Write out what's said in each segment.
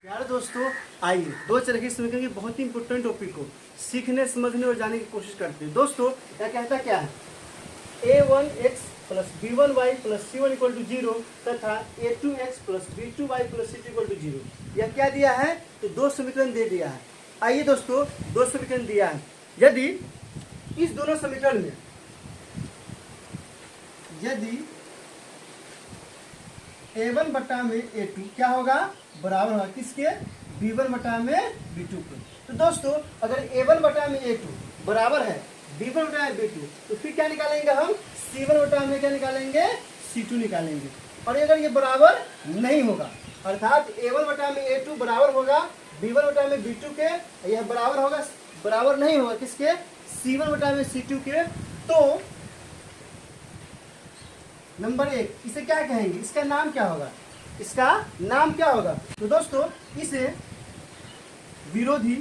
प्यारे दोस्तों, आइए दो चरखी समीकरण के बहुत ही इंपॉर्टेंट टॉपिक को सीखने, समझने और जानने की कोशिश करते हैं। दोस्तों, यह कहता क्या है? a1x plus b1y plus c1 equal to 0 तथा a2x plus b2y plus c2 equal to 0। यह क्या दिया है? तो दो समीकरण दे दिया है। आइए दोस्तों, दो समीकरण दिया है। यदि इस दोनों समीकरण में यदि a1 बटा में a2 क्या होगा? बराबर होगा किसके? b1 बटा में b2 के। तो दोस्तों, अगर a1 बटा में a2 बराबर है b1 बटा में b2, तो फिर क्या निकालेंगे हम? c1 बटा में क्या निकालेंगे? c2 निकालेंगे। और अगर ये बराबर नहीं होगा, अर्थात a1 बटा में a2 बराबर होगा b1 बटा में b2 के, यह बराबर होगा, बराबर नहीं होगा किसके? c1 बटा में c2 के, तो नंबर 1 इसे क्या कहेंगे? इसका नाम क्या होगा? इसका नाम क्या होगा? तो दोस्तों, इसे विरोधी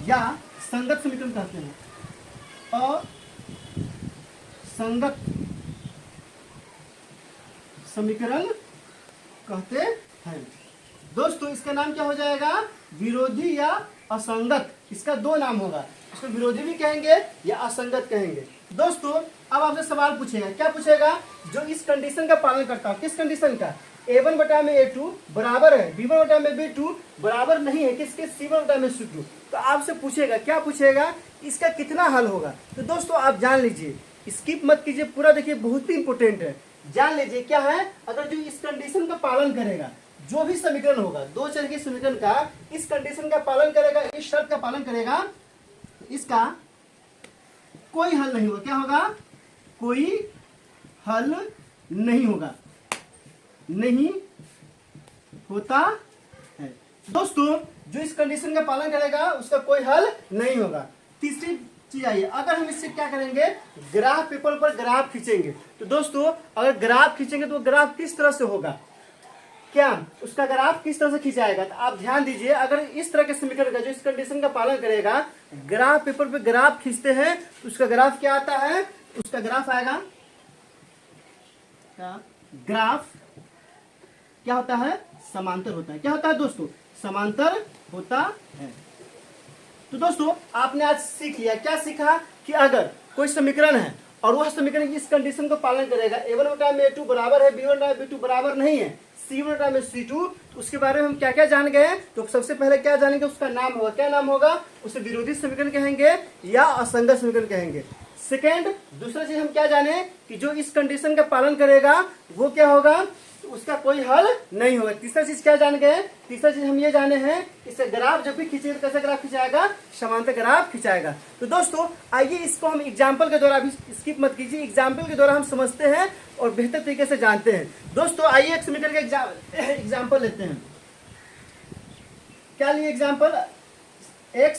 या संगत समीकरण कहते हैं। असंगत समीकरण कहते हैं। दोस्तों, इसका नाम क्या हो जाएगा? विरोधी या असंगत। इसका दो नाम होगा, इसको विरोधी भी कहेंगे या असंगत कहेंगे। दोस्तों, अब आपसे सवाल पूछेगा, क्या पूछेगा? जो इस कंडीशन का पालन करता हो। किस कंडीशन का? a1 बटा में a2 बराबर है b1 बटा में b2 बराबर नहीं है किसके? c1 बटा में c2। तो आपसे पूछेगा, क्या पूछेगा? इसका कितना हल होगा? तो दोस्तों, आप जान लीजिए, स्किप मत कीजिए, पूरा देखिए, बहुत ही इंपॉर्टेंट है। जान लीजिए क्या है? अगर जो इस कंडीशन का पालन करेगा, जो भी समीकरण होगा दो चर के समीकरण का, इस कंडीशन का पालन करेगा, इस शर्त का पालन करेगा, इसका कोई हल नहीं होगा। क्या होगा? कोई हल नहीं होगा, नहीं होता है। दोस्तों, जो इस कंडीशन का पालन करेगा उसका कोई हल नहीं होगा। तीसरी चीज आइए, अगर हम इससे क्या करेंगे? ग्राफ पेपर पर ग्राफ खींचेंगे। तो दोस्तों, अगर ग्राफ खींचेंगे तो ग्राफ किस तरह से होगा? क्या उसका ग्राफ किस तरह से खिंचाएगा? तो आप ध्यान दीजिए, अगर इस तरह के समीकरण का जो इस कंडीशन का पालन करेगा, ग्राफ पेपर पे ग्राफ खींचते हैं तो उसका ग्राफ क्या आता है? उसका ग्राफ आएगा, ग्राफ क्या होता है? समांतर होता है। क्या होता है दोस्तों? समांतर होता है। तो दोस्तों, आपने आज सीख लिया, क्या सीखा? कि अगर कोई समीकरण है और वह समीकरण इस कंडीशन को पालन करेगा, a1 बटा में a2 बराबर है b1 बटा में b2 बराबर नहीं है c1 बटा में c2, तो उसके बारे में हम क्या क्या जान गए? तो सबसे पहले क्या जानेंगे? उसका नाम होगा। क्या नाम होगा? उसे विरोधी समीकरण कहेंगे या असंगत समीकरण कहेंगे। सेकेंड, दूसरा चीज हम क्या जाने? कि जो इस कंडीशन का पालन करेगा वो क्या होगा? तो उसका कोई हल नहीं होगा। तीसरा चीज क्या जान गए? तीसरा चीज हम ये जाने हैं, इसे ग्राफ जब भी खींचेगा कैसे ग्राफ खिंचाएगा? समांतर ग्राफ खिंचाएगा। तो दोस्तों, आइए इसको हम एग्जाम्पल के द्वारा, अभी स्किप मत कीजिए, एग्जाम्पल के द्वारा हम समझते हैं और बेहतर तरीके से जानते हैं। दोस्तों, आइए एक समीकरण का एग्जाम्पल लेते हैं। क्या लिए एग्जाम्पल? x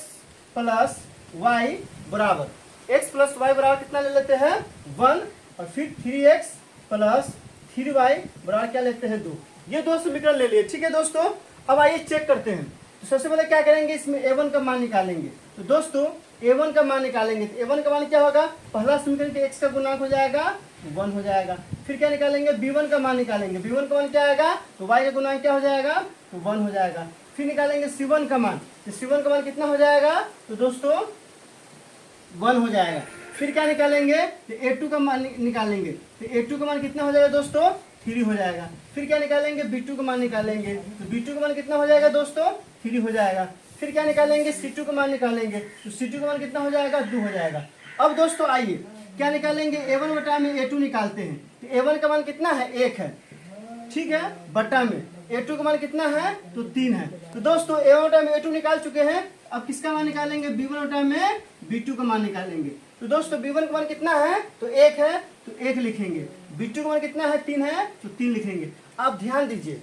प्लस वाई बराबर, x प्लस वाई बराबर कितना ले लेते हैं? 1, और फिर 3x प्लस 3y बराबर क्या लेते हैं? 2। ये दो समीकरण ले लिए, ठीक है दोस्तों। अब आइए चेक करते हैं। तो सबसे पहले क्या करेंगे? इसमें a1 का मान निकालेंगे। तो दोस्तों, a1 का मान निकालेंगे तो a1 का मान क्या होगा? पहला समीकरण के x का गुणांक हो जाएगा 1 हो जाएगा। फिर क्या निकालेंगे? b1 का मान निकालेंगे। b1 का मान क्या आएगा? तो y का गुणांक क्या हो जाएगा? तो 1 हो जाएगा। फिर निकालेंगे c1 का मान। तो c1 का मान कितना हो जाएगा? तो दोस्तों 1 हो जाएगा। फिर क्या निकालेंगे? तो a2 का मान निकालेंगे। तो a2 का मान कितना हो जाएगा दोस्तों? 3 हो जाएगा। फिर क्या निकालेंगे? b2 का मान निकालेंगे। तो b2 का मान कितना हो जाएगा दोस्तों? 3 हो जाएगा। फिर क्या निकालेंगे? c2 का मान निकालेंगे। तो c2 का मान कितना हो जाएगा? 2 हो जाएगा। अब दोस्तों आइए क्या निकालेंगे? a1 बटा में a2 निकालते हैं। तो a1 का मान कितना है? 1 है, ठीक है, बटा में a2 का मान कितना है? तो 3 है। तो दोस्तों, a1 बटा में a2 निकाल चुके हैं। अब किसका मान निकालेंगे? b1 बटा में b2 का मान निकालेंगे। तो दोस्तों, b1 का मान कितना है? तो 1 है, तो 1 लिखेंगे। b2 का मान कितना है? 3 है, तो 3 लिखेंगे। आप ध्यान दीजिए,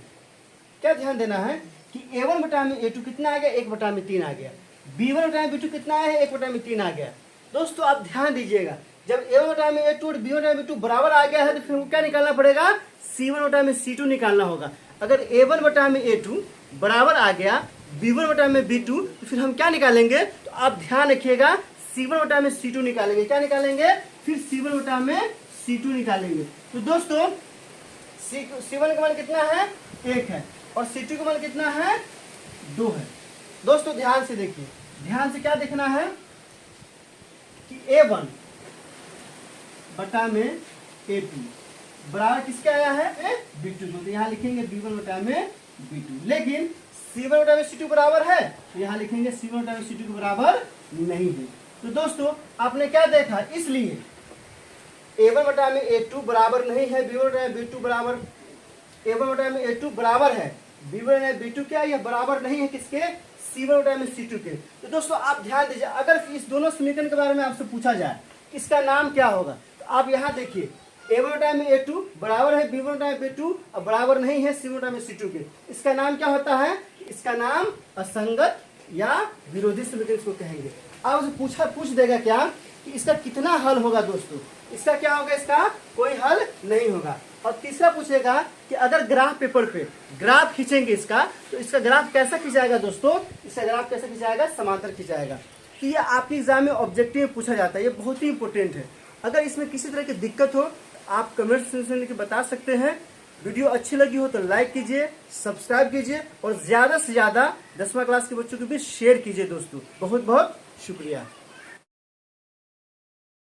क्या ध्यान देना है कि a1 बटा में a2 कितना आ गया? 1 बटा में 3 आ गया। b1 बटा में b2 कितना है? 1 बटा में 3 आ गया। दोस्तों, आप ध्यान दीजिएगा, जब a1 बटा में a2 और b1 बटा में b2 बराबर आ गया है तो फिर क्या निकालना पड़ेगा? c1 बटा में c2 निकालना होगा। अगर a1 बटा में a2 बराबर आ गया b1 बटा में b2, तो फिर हम क्या निकालेंगे? तो आप ध्यान रखिएगा, c1 बटा में c2 निकालेंगे। क्या निकालेंगे? फिर c1 बटा में c2 निकालेंगे। तो दोस्तों, C1 का मान कितना है 1 है और C2 का मान कितना है 2 है। दोस्तों ध्यान से देखिए, ध्यान से क्या देखना है कि A1 बटा में A2 बराबर किसके आया है B2, तो यहाँ लिखेंगे B1 बटा में B2, लेकिन C1 बटा में C2 बराबर है तो यहाँ लिखेंगे C1 बटा में C2 के बराबर नहीं है। तो दोस्तों आपने क्या देखा, इसलिए A1 बटा में A2 बराबर नहीं है B1 बटा में B2 बराबर, A1 बटा में A2 बराबर है B1 बटा में B2 क्या, यह बराबर नहीं है किसके C1 बटा में C2 के। तो दोस्तों आप ध्यान दीजिए, अगर इस दोनों समीकरण के बारे में आपसे पूछा जाए इसका नाम क्या होगा, तो आप यहाँ देखिए A1 बटा में A2 बराबर है B1 बटा में B2 और बराबर नहीं है C1 बटा में C2 के। इसका नाम क्या होता है, इसका नाम असंगत या विरोधी समीकरण इसको कहेंगे। अब उसे पूछ देगा क्या कि इसका कितना हल होगा। दोस्तों इसका क्या होगा, इसका कोई हल नहीं होगा। और तीसरा पूछेगा कि अगर ग्राफ पेपर पे ग्राफ खींचेंगे इसका, तो इसका ग्राफ कैसा खिंचाएगा। दोस्तों इसका ग्राफ कैसा खिंचाएगा, समांतर खिंचाएगा। तो ये आपके एग्जाम में ऑब्जेक्टिव में पूछा जाता है, ये बहुत ही इंपॉर्टेंट है। अगर इसमें किसी तरह की दिक्कत हो तो आप कमेंट सेक्शन में लिख के बता सकते हैं। वीडियो अच्छी लगी हो तो लाइक कीजिए, सब्सक्राइब कीजिए और ज़्यादा से ज़्यादा 10वीं क्लास के बच्चों को भी शेयर कीजिए। दोस्तों बहुत बहुत शुक्रिया।